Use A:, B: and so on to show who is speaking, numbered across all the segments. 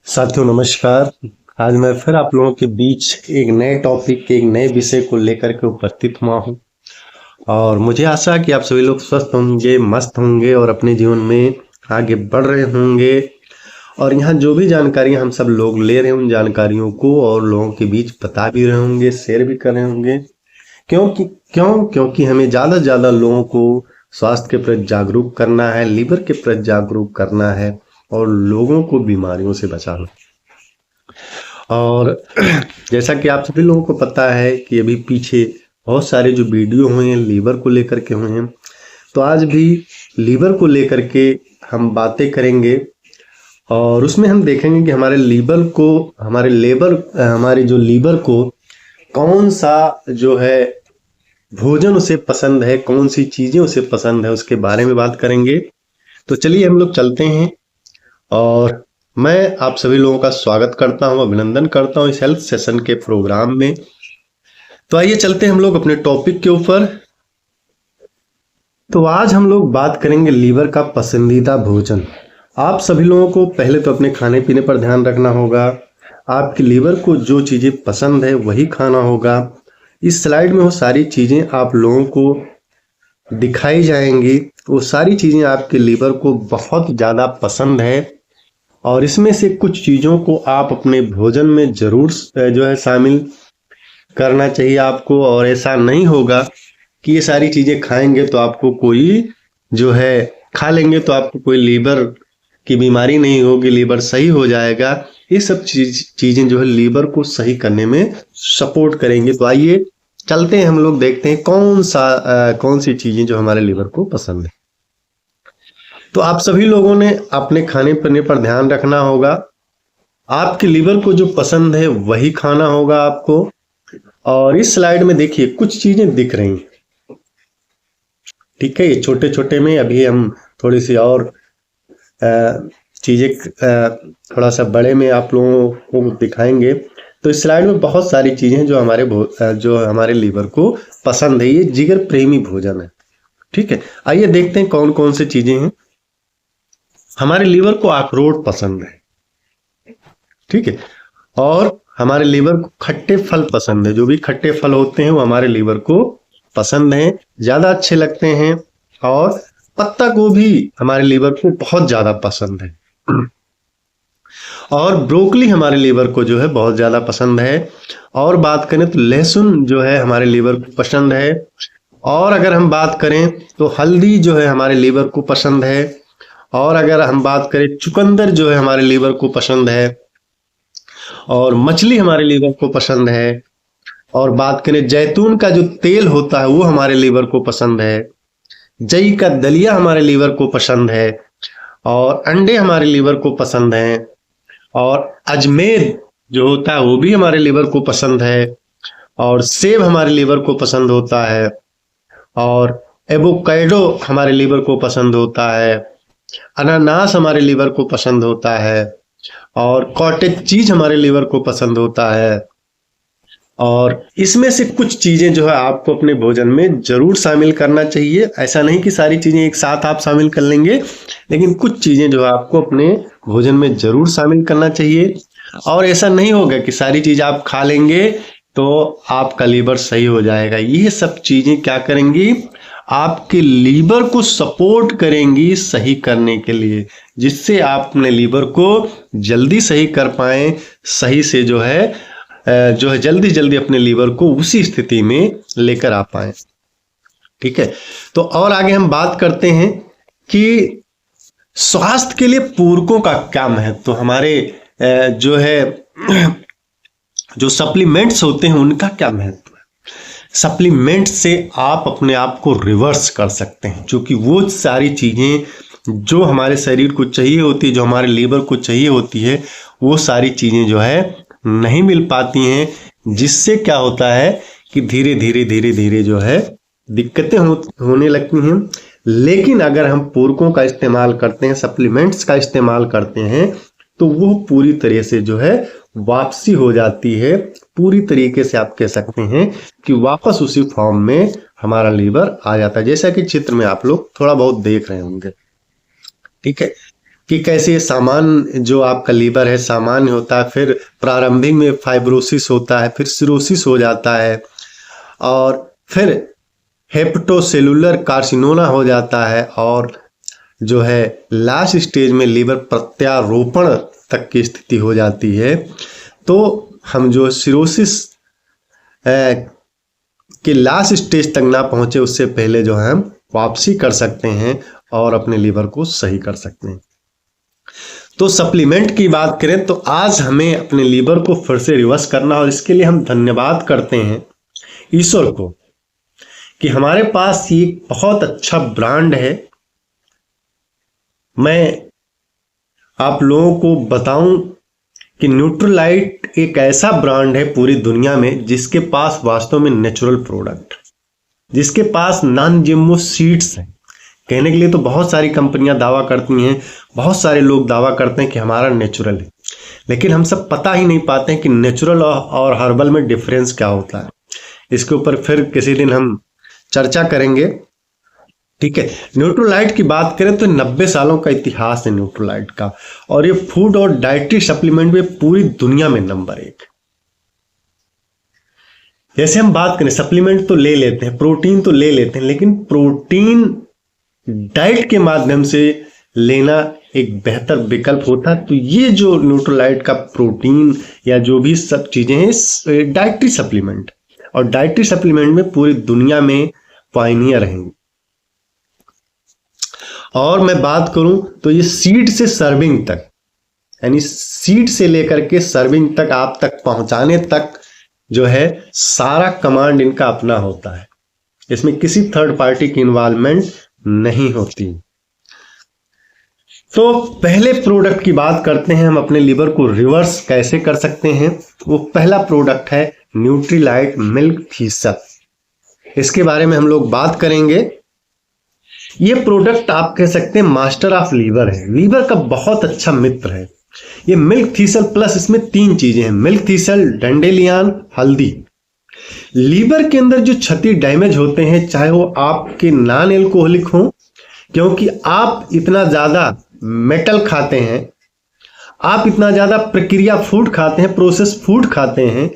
A: साथियों नमस्कार। आज मैं फिर आप लोगों के बीच एक नए टॉपिक एक नए विषय को लेकर के उपस्थित हुआ हूं और मुझे आशा है कि आप सभी लोग स्वस्थ होंगे, मस्त होंगे और अपने जीवन में आगे बढ़ रहे होंगे। और यहाँ जो भी जानकारियां हम सब लोग ले रहे हैं उन जानकारियों को और लोगों के बीच बता भी रहे होंगे, शेयर भी कर रहे होंगे। क्योंकि हमें ज़्यादा से ज़्यादा लोगों को स्वास्थ्य के प्रति जागरूक करना है, लीवर के प्रति जागरूक करना है और लोगों को बीमारियों से बचाना। और जैसा कि आप सभी लोगों को पता है कि अभी पीछे बहुत सारे जो वीडियो हुए हैं लीवर को लेकर के हुए हैं, तो आज भी लीवर को लेकर के हम बातें करेंगे और उसमें हम देखेंगे कि हमारे जो लीवर को कौन सा जो है भोजन उसे पसंद है, कौन सी चीजें उसे पसंद है, उसके बारे में बात करेंगे। तो चलिए हम लोग चलते हैं और मैं आप सभी लोगों का स्वागत करता हूं, अभिनंदन करता हूं इस हेल्थ सेशन के प्रोग्राम में। तो आइए चलते हैं हम लोग अपने टॉपिक के ऊपर। तो आज हम लोग बात करेंगे लीवर का पसंदीदा भोजन। आप सभी लोगों को पहले तो अपने खाने पीने पर ध्यान रखना होगा। आपके लीवर को जो चीजें पसंद है वही खाना होगा। इस स्लाइड में वो सारी चीजें आप लोगों को दिखाई जाएंगी। वो सारी चीजें आपके लीवर को बहुत ज्यादा पसंद है और इसमें से कुछ चीजों को आप अपने भोजन में जरूर जो है शामिल करना चाहिए आपको। और ऐसा नहीं होगा कि ये सारी चीजें खाएंगे तो आपको कोई जो है खा लेंगे तो आपको कोई लीवर की बीमारी नहीं होगी, लीवर सही हो जाएगा। ये सब चीजें जो है लीवर को सही करने में सपोर्ट करेंगे। तो आइए चलते हैं, हम लोग देखते हैं कौन सी चीजें जो हमारे लीवर को पसंद है। तो आप सभी लोगों ने अपने खाने पीने पर ध्यान रखना होगा। आपके लीवर को जो पसंद है वही खाना होगा आपको। और इस स्लाइड में देखिए कुछ चीजें दिख रही हैं, ठीक है। ये छोटे छोटे में अभी हम थोड़ी सी और चीजें थोड़ा सा बड़े में आप लोगों को दिखाएंगे। तो इस स्लाइड में बहुत सारी चीजें जो हमारे लीवर को पसंद है। ये जिगर प्रेमी भोजन है, ठीक है। आइए देखते हैं कौन कौन सी चीजें हैं। हमारे लीवर को अखरोट पसंद है, ठीक है। और हमारे लीवर को खट्टे फल पसंद है। जो भी खट्टे फल होते हैं वो हमारे लीवर को पसंद हैं, ज्यादा अच्छे लगते हैं। और पत्ता गोभी हमारे लीवर को बहुत ज्यादा पसंद है। और ब्रोकली हमारे लीवर को जो है बहुत ज्यादा पसंद है। और बात करें तो लहसुन जो है हमारे लीवर को पसंद है। और अगर हम बात करें तो हल्दी जो है हमारे लीवर को पसंद है। और अगर हम बात करें चुकंदर जो है हमारे लीवर को पसंद है। और मछली हमारे लीवर को पसंद है। और बात करें जैतून का जो तेल होता है वो हमारे लीवर को पसंद है। जई का दलिया हमारे लीवर को पसंद है। और अंडे हमारे लीवर को पसंद हैं। और अजमेर जो होता है वो भी हमारे लीवर को पसंद है। और सेब हमारे लीवर को पसंद होता है। और एवोकाडो हमारे लीवर को पसंद होता है। अनानास हमारे लीवर को पसंद होता है। और कॉटेज चीज हमारे लीवर को पसंद होता है। और इसमें से कुछ चीजें जो है आपको अपने भोजन में जरूर शामिल करना चाहिए। ऐसा नहीं कि सारी चीजें एक साथ आप शामिल कर लेंगे, लेकिन कुछ चीजें जो है आपको अपने भोजन में जरूर शामिल करना चाहिए। और ऐसा नहीं होगा कि सारी चीज आप खा लेंगे तो आपका लीवर सही हो जाएगा। ये सब चीजें क्या करेंगी, आपके लीवर को सपोर्ट करेंगी सही करने के लिए, जिससे आप अपने लीवर को जल्दी सही कर पाए, सही से जो है जल्दी जल्दी अपने लीवर को उसी स्थिति में लेकर आ पाए, ठीक है। तो और आगे हम बात करते हैं कि स्वास्थ्य के लिए पूरकों का क्या महत्व। तो हमारे जो है जो सप्लीमेंट्स होते हैं उनका क्या महत्व है। सप्लीमेंट से आप अपने आप को रिवर्स कर सकते हैं, क्योंकि वो सारी चीजें जो हमारे शरीर को चाहिए होती है, जो हमारे लीवर को चाहिए होती है, वो सारी चीजें जो है नहीं मिल पाती हैं, जिससे क्या होता है कि धीरे धीरे धीरे धीरे जो है दिक्कतें होने लगती हैं। लेकिन अगर हम पूरकों का इस्तेमाल करते हैं, सप्लीमेंट्स का इस्तेमाल करते हैं, तो वो पूरी तरह से जो है वापसी हो जाती है। पूरी तरीके से आप कह सकते हैं कि वापस उसी फॉर्म में हमारा लीवर आ जाता है, जैसा कि चित्र में आप लोग थोड़ा बहुत देख रहे होंगे, ठीक है। कि कैसे सामान्य जो आपका लीवर है सामान्य होता है, फिर प्रारंभिक में फाइब्रोसिस होता है, फिर सिरोसिस हो जाता है, और फिर हेपेटोसेलुलर कार्सिनोमा हो जाता है, और जो है लास्ट स्टेज में लीवर प्रत्यारोपण तक की स्थिति हो जाती है। तो हम जो सिरोसिस के लास्ट स्टेज तक ना पहुंचे उससे पहले जो है हम वापसी कर सकते हैं और अपने लीवर को सही कर सकते हैं। तो सप्लीमेंट की बात करें तो आज हमें अपने लीवर को फिर से रिवर्स करना, और इसके लिए हम धन्यवाद करते हैं ईश्वर को कि हमारे पास ये बहुत अच्छा ब्रांड है। मैं आप लोगों को बताऊं कि न्यूट्रोलाइट एक ऐसा ब्रांड है पूरी दुनिया में जिसके पास वास्तव में नेचुरल प्रोडक्ट, जिसके पास नॉन जीएमओ सीड्स है। कहने के लिए तो बहुत सारी कंपनियां दावा करती हैं, बहुत सारे लोग दावा करते हैं कि हमारा नेचुरल है, लेकिन हम सब पता ही नहीं पाते हैं कि नेचुरल और हर्बल में डिफरेंस क्या होता है। इसके ऊपर फिर किसी दिन हम चर्चा करेंगे, ठीक है। न्यूट्रोलाइट की बात करें तो 90 सालों का इतिहास है न्यूट्रोलाइट का, और ये फूड और डाइटरी सप्लीमेंट में पूरी दुनिया में नंबर 1। जैसे हम बात करें सप्लीमेंट तो ले लेते हैं, प्रोटीन तो ले लेते हैं, लेकिन प्रोटीन डाइट के माध्यम से लेना एक बेहतर विकल्प होता है। तो ये जो न्यूट्रोलाइट का प्रोटीन या जो भी सब चीजें हैं डाइटरी सप्लीमेंट, और डाइटरी सप्लीमेंट में पूरी दुनिया में पायनियर हैं। और मैं बात करूं तो ये सीड से सर्विंग तक, यानी सीड से लेकर के सर्विंग तक आप तक पहुंचाने तक जो है सारा कमांड इनका अपना होता है। इसमें किसी थर्ड पार्टी की इन्वॉल्वमेंट नहीं होती। तो पहले प्रोडक्ट की बात करते हैं, हम अपने लीवर को रिवर्स कैसे कर सकते हैं। वो पहला प्रोडक्ट है न्यूट्रीलाइट मिल्क थीसल। इसके बारे में हम लोग बात करेंगे। ये प्रोडक्ट आप कह सकते हैं मास्टर ऑफ लीवर है, लीवर का बहुत अच्छा मित्र है ये मिल्क थीसल प्लस। इसमें 3 चीजें हैं, मिल्क थीसल, डंडेलियन, हल्दी। लीवर के अंदर जो क्षति डैमेज होते हैं, चाहे वो आपके नॉन एल्कोहलिक हो, क्योंकि आप इतना ज्यादा मेटल खाते हैं, आप इतना ज्यादा प्रक्रिया फूड खाते हैं, प्रोसेस फूड खाते हैं,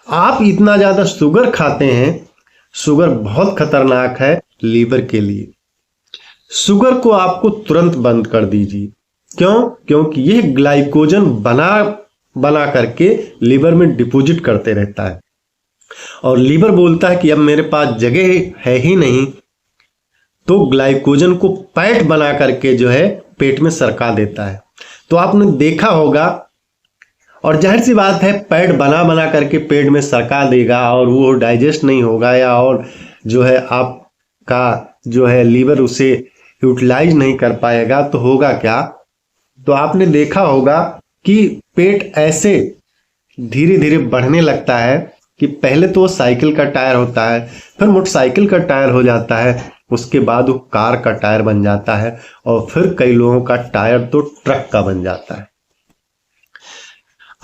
A: आप इतना ज्यादा शुगर खाते हैं। शुगर बहुत खतरनाक है लीवर के लिए। शुगर को आपको तुरंत बंद कर दीजिए। क्यों? क्योंकि यह ग्लाइकोजन बना करके लीवर में डिपॉजिट करते रहता है, और लीवर बोलता है कि अब मेरे पास जगह है ही नहीं, तो ग्लाइकोजन को फैट बना करके जो है पेट में सरका देता है। तो आपने देखा होगा, और जाहिर सी बात है फैट बना करके पेट में सरका देगा और वो डाइजेस्ट नहीं होगा, या और जो है आपका जो है लीवर उसे यूटिलाइज नहीं कर पाएगा, तो होगा क्या? तो आपने देखा होगा कि पेट ऐसे धीरे धीरे बढ़ने लगता है कि पहले तो वो साइकिल का टायर होता है, फिर मोटरसाइकिल का टायर हो जाता है, उसके बाद वो कार का टायर बन जाता है, और फिर कई लोगों का टायर तो ट्रक का बन जाता है।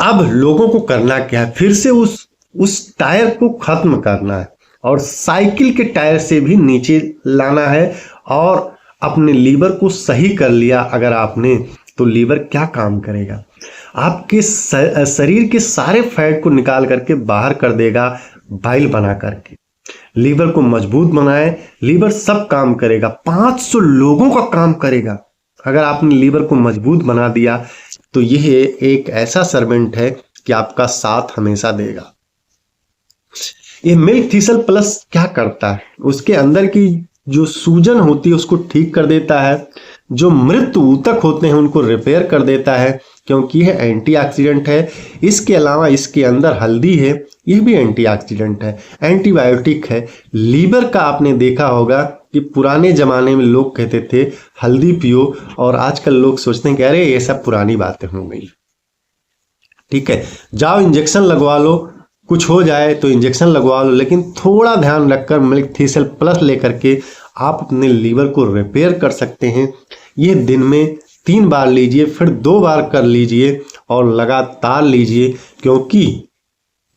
A: अब लोगों को करना क्या है? फिर से उस टायर को खत्म करना है और साइकिल के टायर से भी नीचे लाना है, और अपने लीवर को सही कर लिया अगर आपने, तो लीवर क्या काम करेगा? आपके शरीर के सारे फैट को निकाल करके बाहर कर देगा, बाइल बना करके। लीवर को मजबूत बनाए, लीवर सब काम करेगा, 500 लोगों का काम करेगा। अगर आपने लीवर को मजबूत बना दिया तो यह एक ऐसा सर्वेंट है कि आपका साथ हमेशा देगा। ये मिल्क थीसल प्लस क्या करता है? उसके अंदर की जो सूजन होती है उसको ठीक कर देता है, जो मृत ऊतक होते हैं उनको रिपेयर कर देता है, क्योंकि यह एंटीऑक्सीडेंट है। इसके अलावा इसके अंदर हल्दी है, यह भी एंटीऑक्सीडेंट है, एंटीबायोटिक है। लीवर का आपने देखा होगा कि पुराने जमाने में लोग कहते थे हल्दी पियो, और आजकल लोग सोचते हैं कि अरे ये सब पुरानी बातें हो गई। ठीक है, जाओ इंजेक्शन लगवा लो, कुछ हो जाए तो इंजेक्शन लगवा लो, लेकिन थोड़ा ध्यान रखकर मिल्क थीसल प्लस लेकर के आप अपने लीवर को रिपेयर कर सकते हैं। ये दिन में 3 बार लीजिए, फिर 2 बार कर लीजिए, और लगातार लीजिए, क्योंकि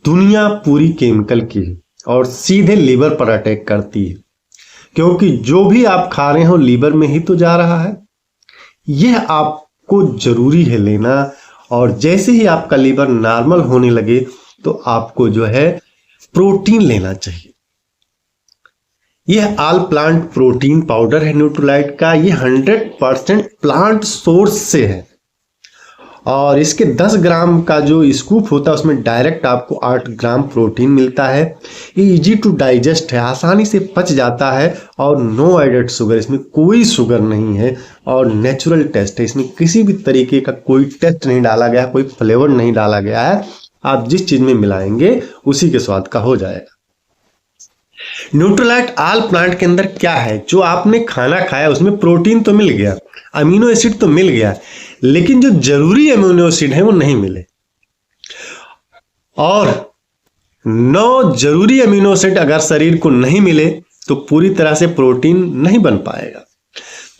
A: दुनिया पूरी केमिकल की है और सीधे लीवर पर अटैक करती है, क्योंकि जो भी आप खा रहे हो लीवर में ही तो जा रहा है। यह आप आपको जरूरी है लेना। और जैसे ही आपका लीवर नॉर्मल होने लगे तो आपको जो है प्रोटीन लेना चाहिए। यह ऑल प्लांट प्रोटीन पाउडर है न्यूट्रोलाइट का, ये 100% प्लांट सोर्स से है और इसके 10 ग्राम का जो स्कूप होता है उसमें डायरेक्ट आपको 8 ग्राम प्रोटीन मिलता है। ये इजी टू डाइजेस्ट है, आसानी से पच जाता है और नो एडेड शुगर, इसमें कोई शुगर नहीं है और नेचुरल टेस्ट है। इसमें किसी भी तरीके का कोई टेस्ट नहीं डाला गया, कोई फ्लेवर नहीं डाला गया है। आप जिस चीज में मिलाएंगे उसी के स्वाद का हो जाएगा। न्यूट्रोलाइट ऑल प्लांट के अंदर क्या है, जो आपने खाना खाया उसमें प्रोटीन तो मिल गया, अमीनो एसिड तो मिल गया, लेकिन जो जरूरी अमीनो एसिड है वो नहीं मिले। और 9 जरूरी अमीनो एसिड अगर शरीर को नहीं मिले तो पूरी तरह से प्रोटीन नहीं बन पाएगा,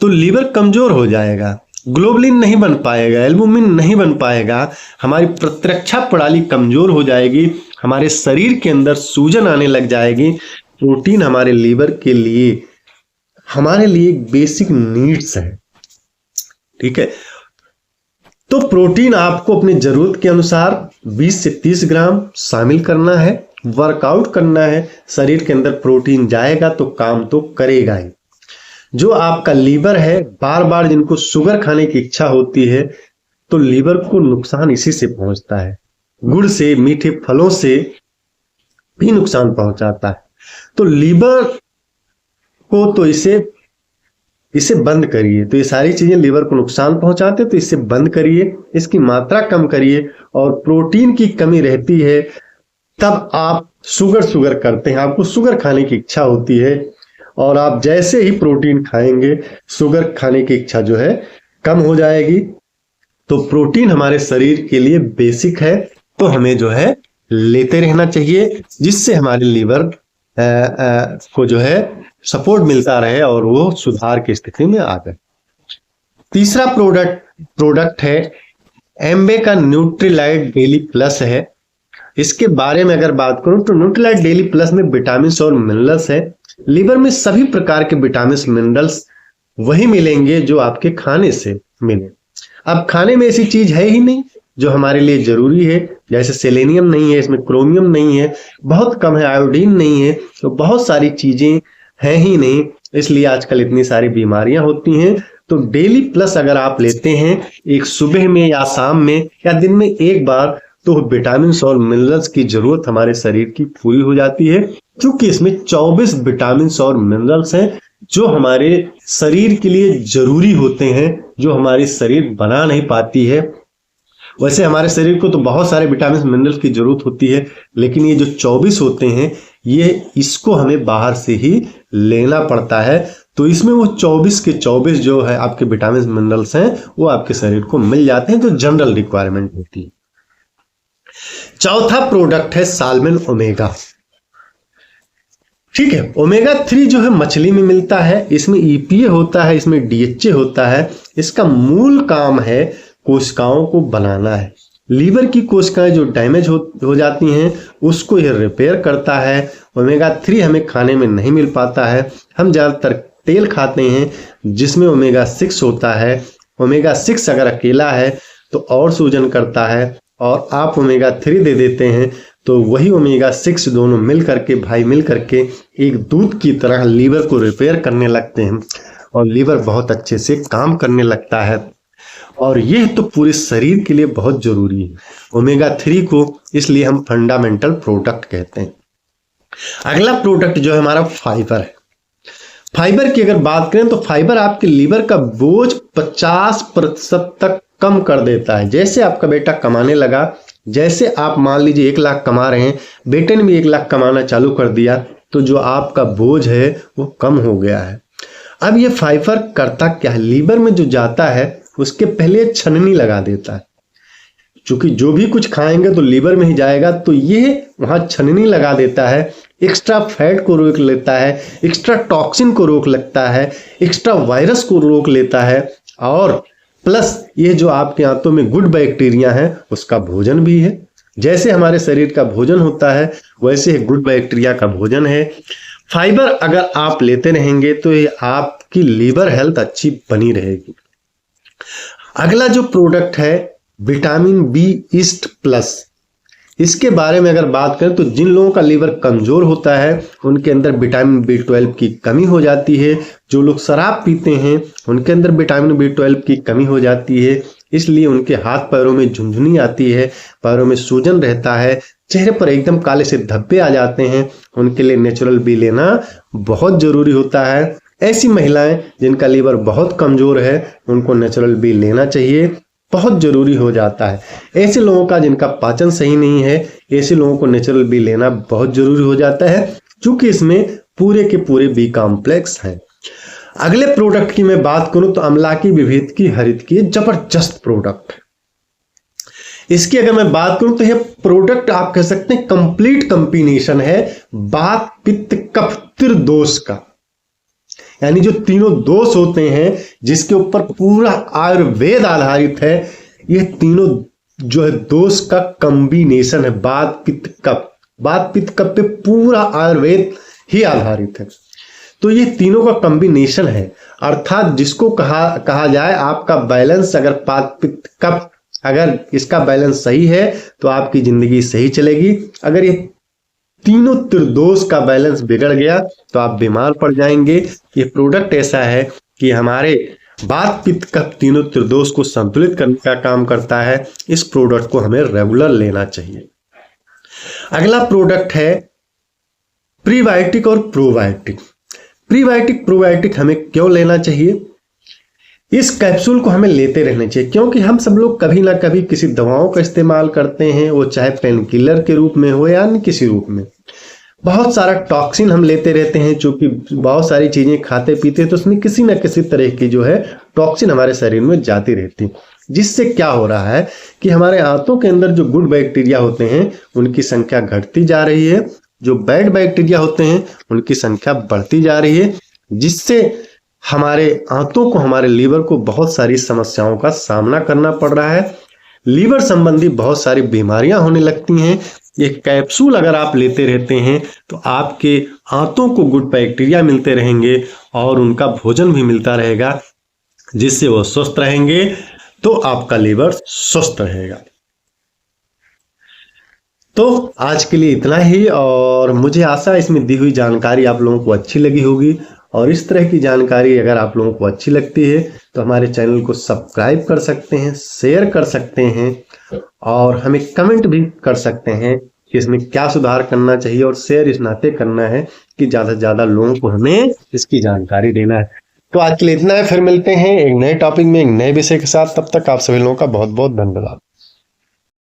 A: तो लीवर कमजोर हो जाएगा, ग्लोबुलिन नहीं बन पाएगा, एल्बुमिन नहीं बन पाएगा, हमारी प्रतिरक्षा प्रणाली कमजोर हो जाएगी, हमारे शरीर के अंदर सूजन आने लग जाएगी। प्रोटीन हमारे लीवर के लिए, हमारे लिए एक बेसिक नीड्स है, ठीक है। तो प्रोटीन आपको अपनी जरूरत के अनुसार 20 से 30 ग्राम शामिल करना है, वर्कआउट करना है, शरीर के अंदर प्रोटीन जाएगा तो काम तो करेगा ही। जो आपका लीवर है, बार बार जिनको शुगर खाने की इच्छा होती है तो लीवर को नुकसान इसी से पहुंचता है, गुड़ से, मीठे फलों से भी नुकसान पहुंचाता है। तो लीवर को तो इसे बंद करिए। तो ये सारी चीजें लीवर को नुकसान पहुंचाते तो इसे बंद करिए, इसकी मात्रा कम करिए। और प्रोटीन की कमी रहती है तब आप शुगर करते हैं, आपको शुगर खाने की इच्छा होती है और आप जैसे ही प्रोटीन खाएंगे शुगर खाने की इच्छा जो है कम हो जाएगी। तो प्रोटीन हमारे शरीर के लिए बेसिक है, तो हमें जो है लेते रहना चाहिए, जिससे हमारे लीवर को जो है सपोर्ट मिलता रहे और वो सुधार की स्थिति में आ जाए। तीसरा प्रोडक्ट है एम्बे का न्यूट्रीलाइट डेली प्लस है। इसके बारे में अगर बात करूं तो न्यूट्रीलाइट डेली प्लस में विटामिन और मिनरल्स है। लीवर में सभी प्रकार के विटामिन मिनरल्स वही मिलेंगे जो आपके खाने से मिले। अब खाने में ऐसी चीज है ही नहीं जो हमारे लिए जरूरी है, जैसे सेलेनियम नहीं है, इसमें क्रोमियम नहीं है, बहुत कम है, आयोडीन नहीं है, तो बहुत सारी चीजें हैं ही नहीं, इसलिए आजकल इतनी सारी बीमारियां होती हैं। तो डेली प्लस अगर आप लेते हैं एक सुबह में या शाम में या दिन में एक बार, तो विटामिन और मिनरल्स की जरूरत हमारे शरीर की पूरी हो जाती है, क्योंकि इसमें 24 विटामिन और मिनरल्स हैं जो हमारे शरीर के लिए जरूरी होते हैं, जो हमारी शरीर बना नहीं पाती है। वैसे हमारे शरीर को तो बहुत सारे विटामिन मिनरल्स की जरूरत होती है, लेकिन ये जो 24 होते हैं ये इसको हमें बाहर से ही लेना पड़ता है। तो इसमें वो 24 के 24 जो है आपके विटामिन मिनरल्स हैं वो आपके शरीर को मिल जाते हैं, तो जनरल रिक्वायरमेंट होती है। चौथा प्रोडक्ट है साल्मन ओमेगा। ठीक है, ओमेगा 3 जो है मछली में मिलता है, इसमें ईपीए होता है, इसमें डीएचए होता है। इसका मूल काम है कोशिकाओं को बनाना है। लीवर की कोशिकाएं जो डैमेज हो जाती हैं उसको यह रिपेयर करता है। ओमेगा 3 हमें खाने में नहीं मिल पाता है, हम ज्यादातर तेल खाते हैं जिसमें ओमेगा 6 होता है। ओमेगा 6 अगर अकेला है तो और सूजन करता है, और आप ओमेगा 3 दे देते हैं तो वही ओमेगा 6 दोनों मिल करके एक दूध की तरह लीवर को रिपेयर करने लगते हैं और लीवर बहुत अच्छे से काम करने लगता है। और यह तो पूरे शरीर के लिए बहुत जरूरी है ओमेगा 3 को, इसलिए हम फंडामेंटल प्रोडक्ट कहते हैं। अगला प्रोडक्ट जो है हमारा फाइबर है। फाइबर की अगर बात करें तो फाइबर आपके लीवर का बोझ 50% तक कम कर देता है। जैसे आपका बेटा कमाने लगा, जैसे आप मान लीजिए 1 लाख कमा रहे हैं, बेटे ने भी 1 लाख कमाना चालू कर दिया, तो जो आपका बोझ है वो कम हो गया है। अब ये फाइबर करता क्या है, लीवर में जो जाता है उसके पहले छननी लगा देता है, क्योंकि जो भी कुछ खाएंगे तो लीवर में ही जाएगा, तो ये वहां छननी लगा देता है, एक्स्ट्रा फैट को रोक लेता है, एक्स्ट्रा टॉक्सिन को रोक लगता है, एक्स्ट्रा वायरस को रोक लेता है, और प्लस ये जो आपके आंतों में गुड बैक्टीरिया है उसका भोजन भी है। जैसे हमारे शरीर का भोजन होता है वैसे ही गुड बैक्टीरिया का भोजन है। फाइबर अगर आप लेते रहेंगे तो ये आपकी लीवर हेल्थ अच्छी बनी रहेगी। अगला जो प्रोडक्ट है विटामिन बी ईस्ट प्लस, इसके बारे में अगर बात करें तो जिन लोगों का लीवर कमजोर होता है उनके अंदर विटामिन B12 की कमी हो जाती है। जो लोग शराब पीते हैं उनके अंदर विटामिन B12 की कमी हो जाती है, इसलिए उनके हाथ पैरों में झुनझुनी आती है, पैरों में सूजन रहता है, चेहरे पर एकदम काले से धब्बे आ जाते हैं। उनके लिए नेचुरल बी लेना बहुत जरूरी होता है। ऐसी महिलाएं जिनका लीवर बहुत कमजोर है उनको नेचुरल बी लेना चाहिए, बहुत जरूरी हो जाता है। ऐसे लोगों का जिनका पाचन सही नहीं है, ऐसे लोगों को नेचुरल बी लेना बहुत जरूरी हो जाता है, क्योंकि इसमें पूरे के पूरे बी कॉम्प्लेक्स हैं। अगले प्रोडक्ट की मैं बात करूं तो अमलाकी विभेद की हरित की जबरदस्त प्रोडक्ट। इसकी अगर मैं बात करूं तो यह प्रोडक्ट आप कह सकते हैं कंप्लीट कॉम्बिनेशन है वात पित्त कफ त्रिदोष का, यानी जो तीनों दोष होते हैं जिसके ऊपर पूरा आयुर्वेद आधारित है, ये तीनों जो है दोष का कॉम्बिनेशन है। वात पित्त कफ पे पूरा आयुर्वेद ही आधारित है। तो ये तीनों का कॉम्बिनेशन है, अर्थात जिसको कहा जाए आपका बैलेंस, अगर वात पित्त कफ अगर इसका बैलेंस सही है तो आपकी जिंदगी सही चलेगी। अगर ये तीनों त्रिदोष का बैलेंस बिगड़ गया तो आप बीमार पड़ जाएंगे। ये प्रोडक्ट ऐसा है कि हमारे वात पित्त कफ तीनों त्रिदोष को संतुलित करने का काम करता है। इस प्रोडक्ट को हमें रेगुलर लेना चाहिए। अगला प्रोडक्ट है प्रीबायोटिक और प्रोबायोटिक। प्रोबायोटिक हमें क्यों लेना चाहिए? इस कैप्सूल को हमें लेते रहना चाहिए, क्योंकि हम सब लोग कभी ना कभी किसी दवाओं का इस्तेमाल करते हैं, वो चाहे पेन किलर के रूप में हो या अन्य किसी रूप में। बहुत सारा टॉक्सिन हम लेते रहते हैं, क्योंकि बहुत सारी चीजें खाते पीते हैं तो उसमें किसी ना किसी तरह की जो है टॉक्सिन हमारे शरीर में जाती रहती है, जिससे क्या हो रहा है कि हमारे आंतों के अंदर जो गुड बैक्टीरिया होते हैं उनकी संख्या घटती जा रही है, जो बैड बैक्टीरिया होते हैं उनकी संख्या बढ़ती जा रही है, जिससे हमारे आंतों को, हमारे लीवर को बहुत सारी समस्याओं का सामना करना पड़ रहा है। लीवर संबंधी बहुत सारी बीमारियां होने लगती हैं। ये कैप्सूल अगर आप लेते रहते हैं तो आपके आंतों को गुड बैक्टीरिया मिलते रहेंगे और उनका भोजन भी मिलता रहेगा, जिससे वो स्वस्थ रहेंगे, तो आपका लीवर स्वस्थ रहेगा। तो आज के लिए इतना ही, और मुझे आशा है इसमें दी हुई जानकारी आप लोगों को अच्छी लगी होगी। और इस तरह की जानकारी अगर आप लोगों को अच्छी लगती है तो हमारे चैनल को सब्सक्राइब कर सकते हैं, शेयर कर सकते हैं और हमें कमेंट भी कर सकते हैं कि इसमें क्या सुधार करना चाहिए। और शेयर इस नाते करना है कि ज़्यादा से ज़्यादा लोगों को हमें इसकी जानकारी देना है। तो आज के लिए इतना है, फिर मिलते हैं एक नए टॉपिक में एक नए विषय के साथ। तब तक आप सभी लोगों का बहुत बहुत धन्यवाद।